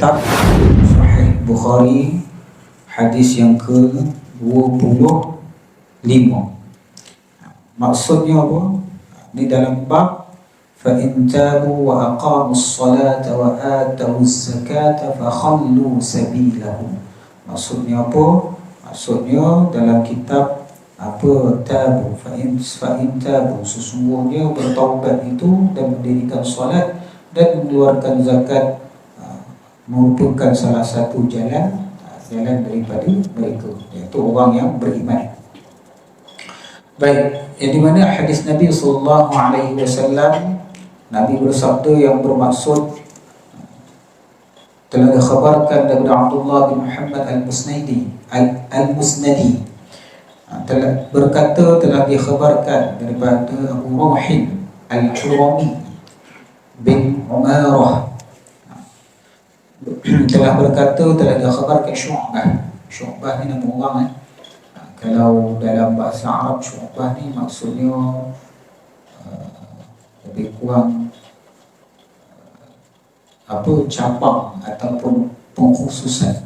Kitab Sahih Bukhari, hadis yang ke-25. Maksudnya apa? Ini dalam bab fa in tabu wa aqamus salata wa atawuz zakata fa khallu sabilahum. Maksudnya apa? Maksudnya dalam kitab tabu fa in tabu, sesungguhnya bertaubat itu dan mendirikan salat dan mengeluarkan zakat merupakan salah satu jalan daripada mereka, iaitu orang yang beriman. Baik, yang di mana hadis Nabi SAW, Nabi bersabda yang bermaksud telah dikhabarkan daripada Abdullah bin Muhammad al-Musnadi, telah dikhabarkan daripada Abu Rawhin al-Hurami bin Umarah, telah dikhabarkan Syu'bah ni nama orang. Kalau dalam bahasa Arab, Syu'bah ni maksudnya lebih kurang cabang ataupun pengkhususan.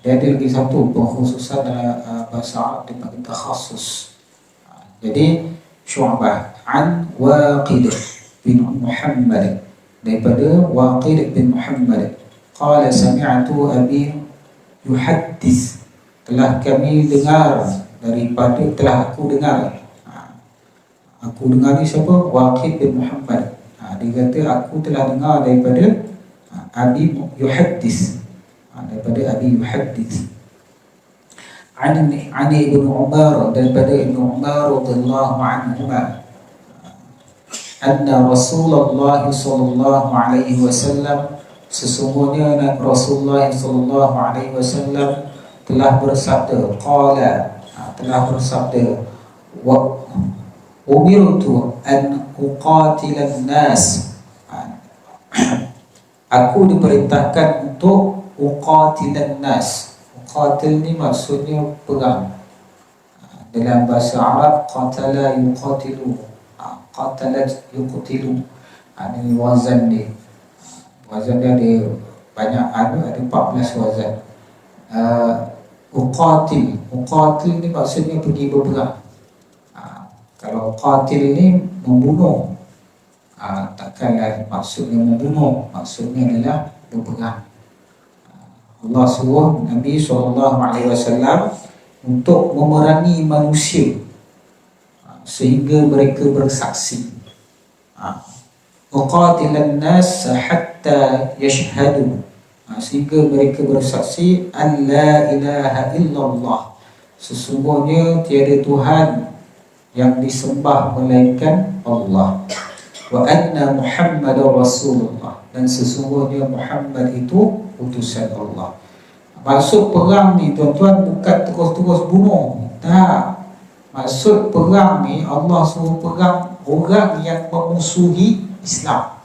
Dia ada lagi satu pengkhususan dalam bahasa Arab dipanggil takhasus. Jadi Syu'bah an Waqid bin Muhammad, daripada Waqid bin Muhammad, qala sami'tu abi yuhaddis, telah kami dengar daripada, telah aku dengar. Aku dengar ni siapa? Waqid bin Muhammad. Dia kata aku telah dengar daripada abi yuhaddis, daripada abi yuhaddis ani ibn Umar, daripada ibn Umar radhiyallahu anhuma, anna Rasulullah sallallahu alaihi wasallam, sesungguhnya Rasulullah sallallahu alaihi wasallam telah bersabda, telah bersabda, wa umirtu an uqatilan nas, aku diperintahkan untuk uqatilan nas. Uqatil ni maksudnya perang. Dalam bahasa Arab qatala yuqatilu, qatalat yuqtilu. Ini wazan dia. Wazan dia ada banyak, ada 14 wazan. Uqatil ni maksudnya pergi berperang. Kalau qatil ni membunuh, takkanlah maksudnya membunuh, maksudnya adalah berperang. Allah suruh Nabi SAW untuk memerangi manusia sehingga mereka bersaksi. Uqatilan nas hatta yashhadu, sehingga mereka bersaksi an la ilaha illallah, sesungguhnya tiada Tuhan yang disembah melainkan Allah, wa anna Muhammadar Rasulullah, dan sesungguhnya Muhammad itu utusan Allah. Maksud perang ni tuan-tuan bukan terus-terus bunuh, tak. Maksud perang ni Allah suruh perang orang yang memusuhi Islam.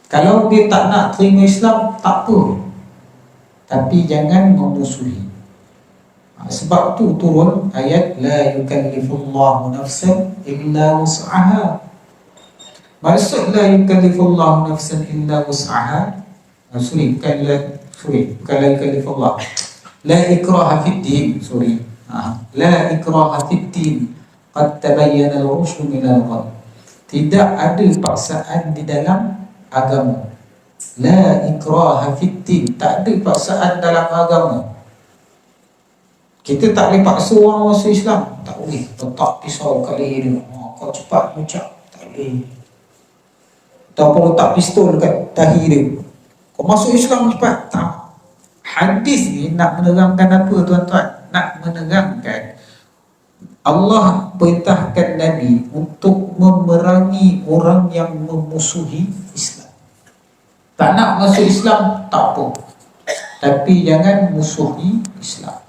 Kalau dia tak nak terima Islam, tak apa, tapi jangan memusuhi. Sebab tu turun ayat la yukallifullahu nafsan illa wus'aha. Maksud la yukallifullahu nafsan illa wus'aha, bukan la yukallifullah, la ikraha fid din, la ikraha fid din, qad tabayyana al-rushd min al-ghayy. Tidak ada paksaan di dalam agama. La ikraha fid din, tak ada paksaan dalam agama. Kita tak boleh paksa orang masuk Islam, tak boleh. Letak pisau kali dia, kau cepat ucap, tak boleh. Ataupun letak pistol dekat dahi dia, kau masuk Islam cepat, tak. Hadis ni nak menerangkan apa tuan-tuan? Nak menerangkan Allah perintahkan Nabi untuk memerangi orang yang memusuhi Islam. Tak nak masuk Islam, tak apa, tapi jangan musuhi Islam.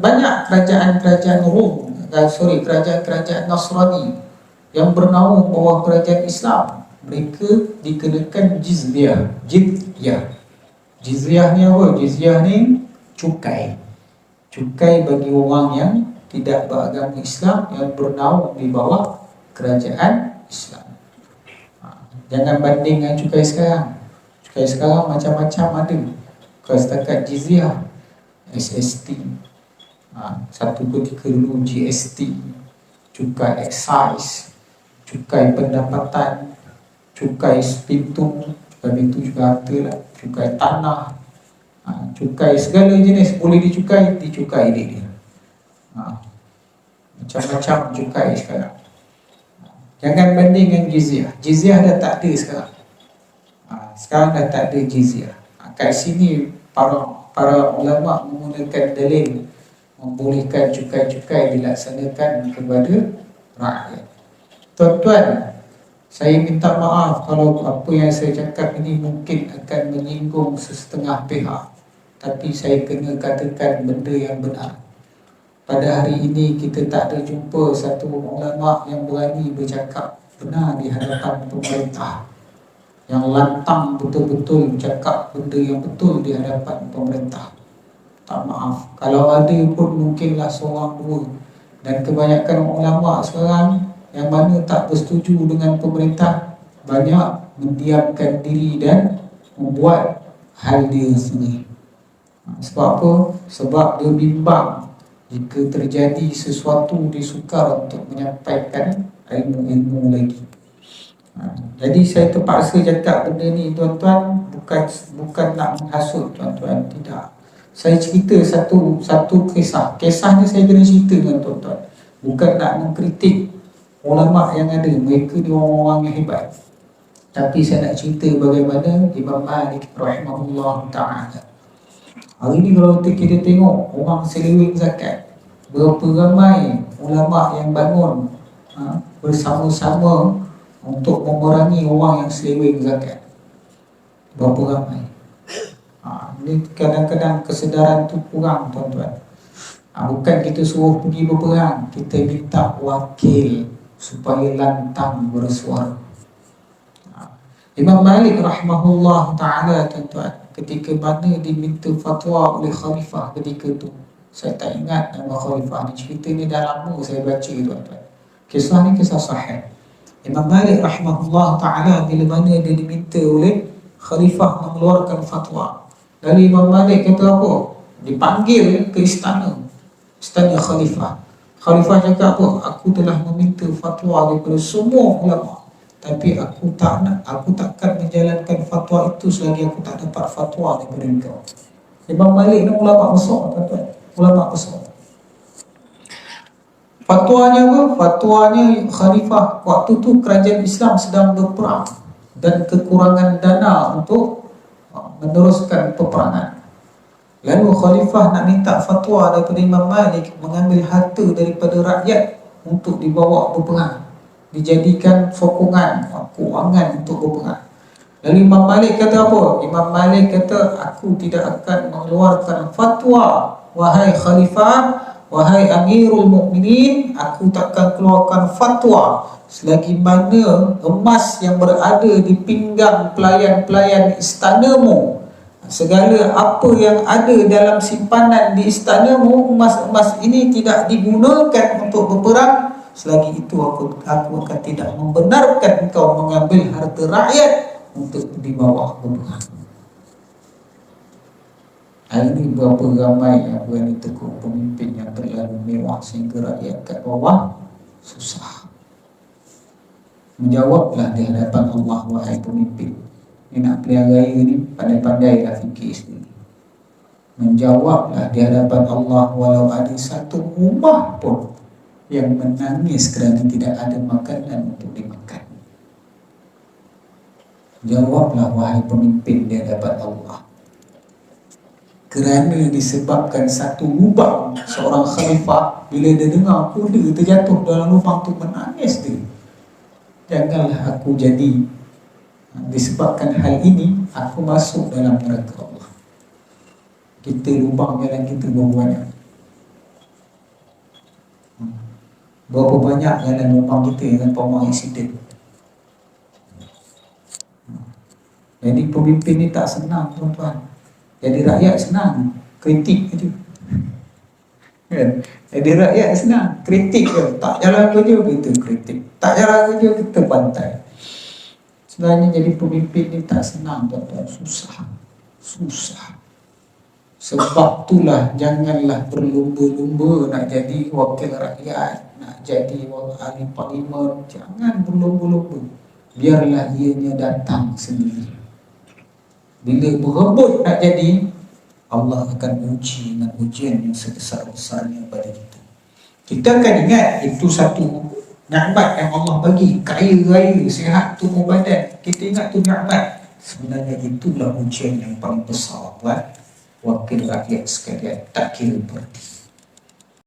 Banyak kerajaan Rom, kerajaan Nasrani yang bernaung bawah kerajaan Islam, mereka dikenakan jizyah. Jizyah ni apa? Jizyah ni cukai bagi orang yang tidak beragama Islam, yang bernaung di bawah kerajaan Islam. Jangan banding dengan cukai sekarang. Cukai sekarang macam-macam ada. Kalau setakat jizyah, SST, satu ketika dulu GST, cukai excise, cukai pendapatan, cukai pintu, cukai pintu juga harta lah, cukai tanah, cukai segala jenis boleh dicukai dia. Macam-macam cukai sekarang. Jangan banding dengan jizyah. Jizyah dah tak ada sekarang. Sekarang dah tak ada jizyah. Kat sini para ulama menggunakan dalil membolehkan cukai-cukai dilaksanakan kepada rakyat. Tuan-tuan, saya minta maaf kalau apa yang saya cakap ini mungkin akan menyinggung sesetengah pihak, tapi saya kena katakan benda yang benar. Pada hari ini kita tak ada jumpa satu ulama yang berani bercakap benar di hadapan pemerintah, yang lantang betul-betul bercakap benda yang betul di hadapan pemerintah. Tak maaf, kalau ada pun mungkinlah seorang dua. Dan kebanyakan ulama sekarang yang mana tak bersetuju dengan pemerintah banyak mendiamkan diri dan membuat hal dia sendiri. Sebab apa? Sebab dia bimbang jika terjadi sesuatu dia sukar untuk menyampaikan ilmu-ilmu lagi. Jadi saya terpaksa cakap benda ni tuan-tuan, bukan nak menghasut tuan-tuan, tidak. Saya cerita satu kisah. Kisah ni saya kena cerita dengan tuan-tuan. Bukan nak mengkritik ulama yang ada, mereka ni orang-orang yang hebat. Tapi saya nak cerita bagaimana Imam Malik rahimahullah ta'ala. Hari ni kalau kita tengok orang seleweng zakat, berapa ramai ulama yang bangun bersama-sama untuk memerangi orang yang seleweng zakat. Berapa ramai. Ini kadang-kadang kesedaran tu kurang tuan-tuan. Bukan kita suruh pergi berperang, kita minta wakil supaya lantang bersuara. Imam Malik rahimahullah ta'ala tuan-tuan, ketika mana diminta fatwa oleh khalifah ketika tu, saya tak ingat nama khalifah ni, cerita ni dah lama saya baca tuan-tuan. Kisah ni kisah sahih. Imam Malik rahimahullah ta'ala bila mana dia diminta oleh khalifah mengeluarkan fatwa, lalu Imam Malik kata apa? Dipanggil ke istana khalifah. Khalifah cakap apa? Aku telah meminta fatwa daripada semua ulama, tapi aku takkan menjalankan fatwa itu selagi aku tak dapat fatwa daripada engkau. Imam Malik ni ulama besar tuan-tuan, ulama besar. Fatwanya apa? Fatwanya khalifah waktu tu kerajaan Islam sedang berperang dan kekurangan dana untuk meneruskan peperangan. Lalu khalifah nak minta fatwa daripada Imam Malik mengambil harta daripada rakyat untuk dibawa berperang, dijadikan sokongan kewangan untuk berperang. Lalu Imam Malik kata apa? Imam Malik kata, aku tidak akan mengeluarkan fatwa, wahai khalifah, wahai Amirul Mukminin, aku takkan keluarkan fatwa selagi mana emas yang berada di pinggang pelayan-pelayan istanamu, segala apa yang ada dalam simpanan di istanamu, emas-emas ini tidak digunakan untuk berperang, selagi itu aku akan tidak membenarkan engkau mengambil harta rakyat untuk dibawa berperang. Hari ini berapa ramai yang berani tegur pemimpin yang terlalu mewah sehingga rakyat kat bawah susah. Menjawablah di hadapan Allah, wahai pemimpin. Ni nak pilihan raya ni pandai-pandai dah fikir sendiri. Menjawablah di hadapan Allah walau ada satu rumah pun yang menangis kerana tidak ada makanan untuk dimakan. Jawablah wahai pemimpin di hadapan Allah. Kerana disebabkan satu lubang, seorang khalifah bila dia dengar kuda terjatuh dalam lubang tu menangis dia. Janganlah aku jadi disebabkan hal ini aku masuk dalam neraka Allah. Kita lubang jalan kita berapa banyak? Berapa banyak jalan lubang kita dengan pembuang insiden? Jadi pemimpin ni tak senang tuan-tuan. Jadi rakyat senang kritik je. Kan? Jadi rakyat senang, kritik je, tak jalan kerja kita kritik, tak jalan kerja kita bantai. Sebenarnya jadi pemimpin ni tak senang tuan-tuan, susah. Susah. Sebab itulah janganlah berlumba-lumba nak jadi wakil rakyat, nak jadi ahli parlimen. Jangan berlumba-lumba. Biarlah ianya datang sendiri. Bila berebut nak jadi, Allah akan uji dengan ujian yang sebesar-besarnya pada kita. Kita akan ingat itu satu nikmat yang Allah bagi, kaya raya, sihat tubuh badan. Kita ingat tu nikmat. Sebenarnya itulah ujian yang paling besar buat wakil rakyat sekalian, tak kira berarti.